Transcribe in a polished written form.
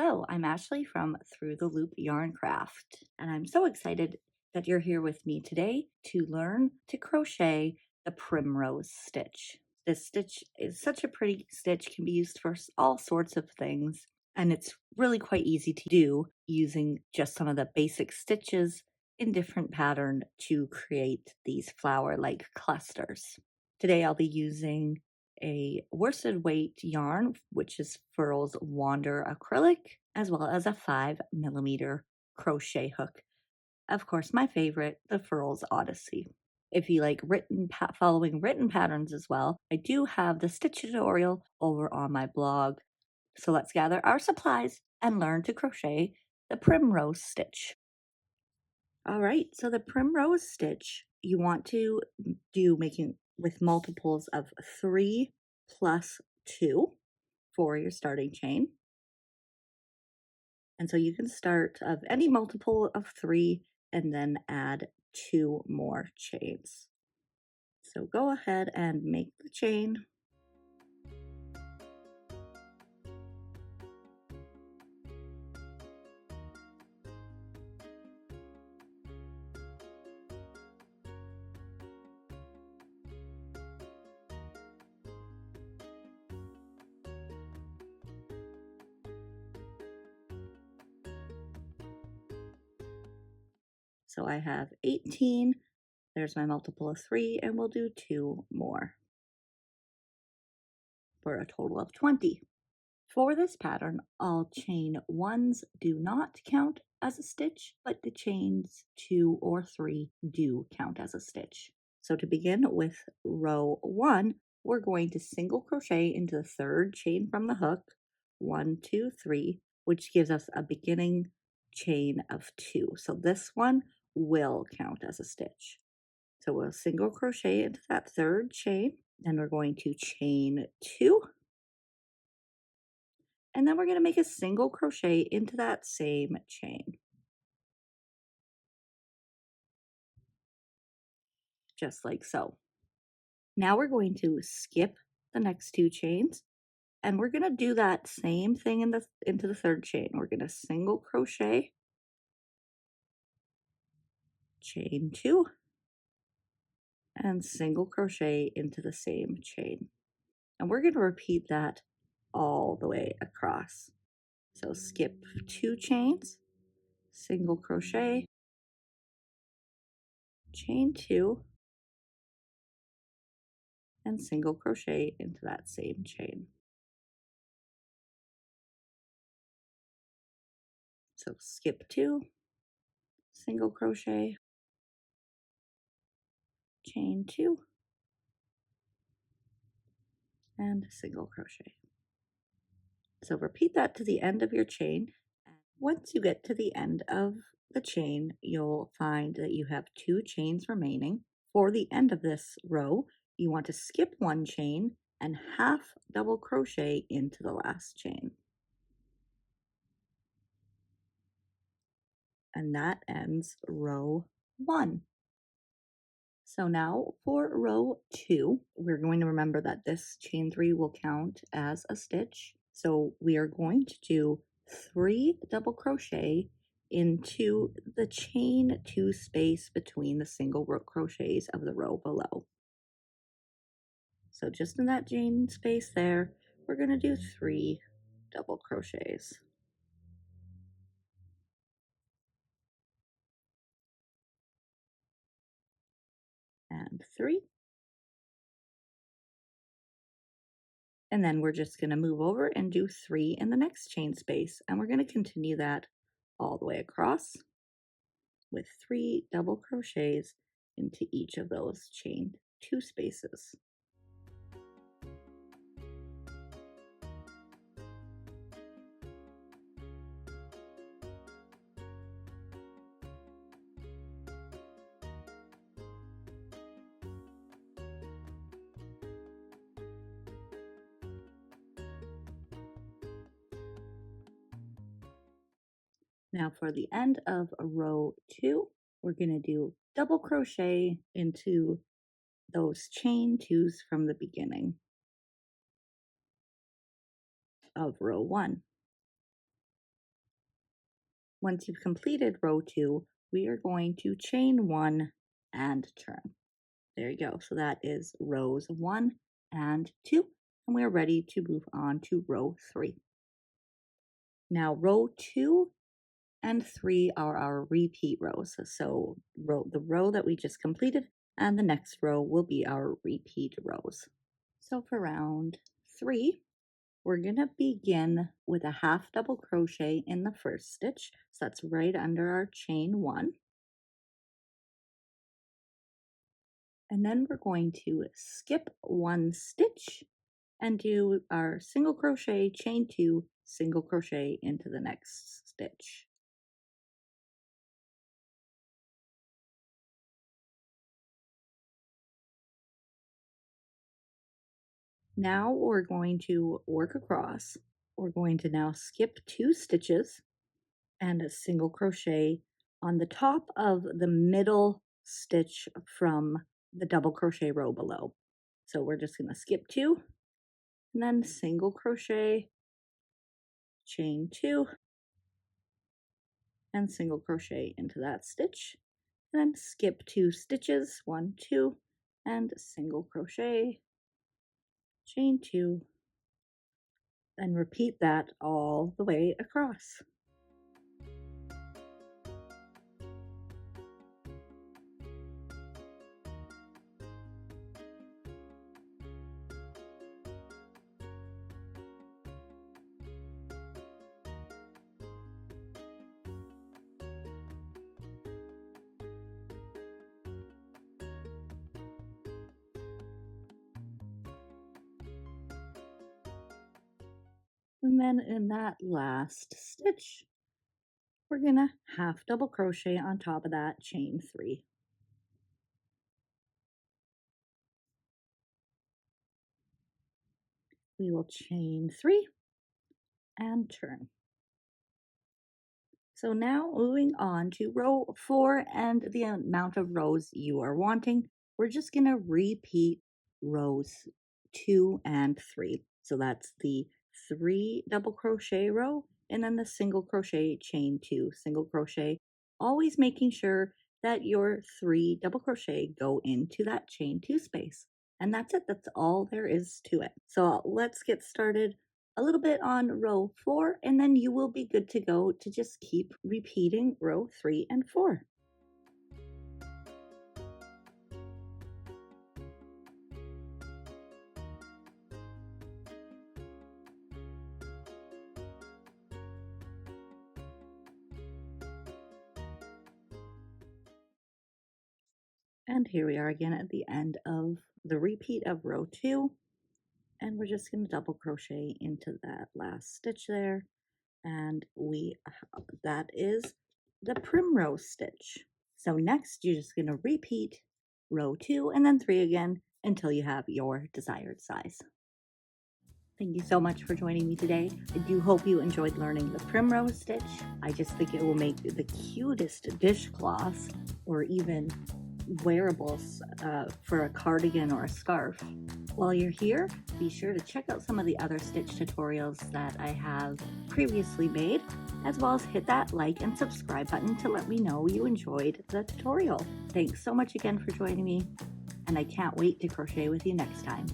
Hello, I'm Ashley from Through the Loop Yarn Craft, and I'm so excited that you're here with me today to learn to crochet the Primrose Stitch. This stitch is such a pretty stitch, can be used for all sorts of things, and it's really quite easy to do using just some of the basic stitches in different pattern to create these flower-like clusters. Today I'll be using a worsted weight yarn, which is Furl's Wander acrylic, as well as a 5mm crochet hook. Of course, my favorite, the Furl's Odyssey. If you like following written patterns as well, I do have the stitch tutorial over on my blog. So let's gather our supplies and learn to crochet the Primrose Stitch. All right, so the Primrose Stitch, you want to do making with multiples of 3 plus 2 for your starting chain. And so you can start of any multiple of 3 and then add 2 more chains. So go ahead and make the chain. So I have 18, there's my multiple of 3, and we'll do 2 more for a total of 20. For this pattern, all chain 1s do not count as a stitch, but the chains 2 or 3 do count as a stitch. So to begin with row 1, we're going to single crochet into the 3rd chain from the hook, 1, 2, 3, which gives us a beginning chain of 2. So this one will count as a stitch. So we'll single crochet into that 3rd chain, and we're going to chain 2, and then we're going to make a single crochet into that same chain, just like so. Now we're going to skip the next 2 chains, and we're going to do that same thing into the 3rd chain. We're going to single crochet, chain 2, and single crochet into the same chain. And we're going to repeat that all the way across. So skip 2 chains, single crochet, chain 2, and single crochet into that same chain. So skip 2, single crochet, chain 2, and single crochet. So repeat that to the end of your chain. Once you get to the end of the chain, you'll find that you have 2 chains remaining. For the end of this row, you want to skip 1 chain and half double crochet into the last chain. And that ends row 1. So now for row 2, we're going to remember that this chain 3 will count as a stitch. So we are going to do 3 double crochet into the chain 2 space between the single row crochets of the row below. So just in that chain space there, we're going to do 3 double crochets. And 3. And then we're just going to move over and do 3 in the next chain space. And we're going to continue that all the way across with 3 double crochets into each of those chain 2 spaces. Now for the end of row 2, we're going to do double crochet into those chain 2s from the beginning of row 1. Once you've completed row 2, we are going to chain 1 and turn. There you go. So that is rows 1 and 2, and we're ready to move on to row 3. Now row 2 and 3 are our repeat rows. So the row that we just completed and the next row will be our repeat rows. So for round 3, we're going to begin with a half double crochet in the first stitch. So that's right under our chain 1. And then we're going to skip 1 stitch and do our single crochet, chain 2, single crochet into the next stitch. Now we're going to work across. We're going to now skip 2 stitches and a single crochet on the top of the middle stitch from the double crochet row below. So we're just going to skip 2 and then single crochet, chain 2, and single crochet into that stitch. And then skip 2 stitches, 1, 2, and single crochet, chain 2, and repeat that all the way across. And then in that last stitch, we're gonna half double crochet on top of that, chain 3. We will chain 3 and turn. So now moving on to row 4 and the amount of rows you are wanting, we're just gonna repeat rows 2 and 3. So that's the 3 double crochet row and then the single crochet, chain 2, single crochet, always making sure that your 3 double crochet go into that chain 2 space. And that's it. That's all there is to it. So let's get started a little bit on row 4, and then you will be good to go to just keep repeating row 3 and 4. And here we are again at the end of the repeat of row 2, and we're just going to double crochet into that last stitch there, and that is the primrose stitch. So next you're just going to repeat row 2 and then 3 again until you have your desired size. Thank you so much for joining me today. I do hope you enjoyed learning the primrose stitch. I just think it will make the cutest dishcloths or even wearables for a cardigan or a scarf. While you're here, be sure to check out some of the other stitch tutorials that I have previously made, as well as hit that like and subscribe button to let me know you enjoyed the tutorial. Thanks so much again for joining me, and I can't wait to crochet with you next time.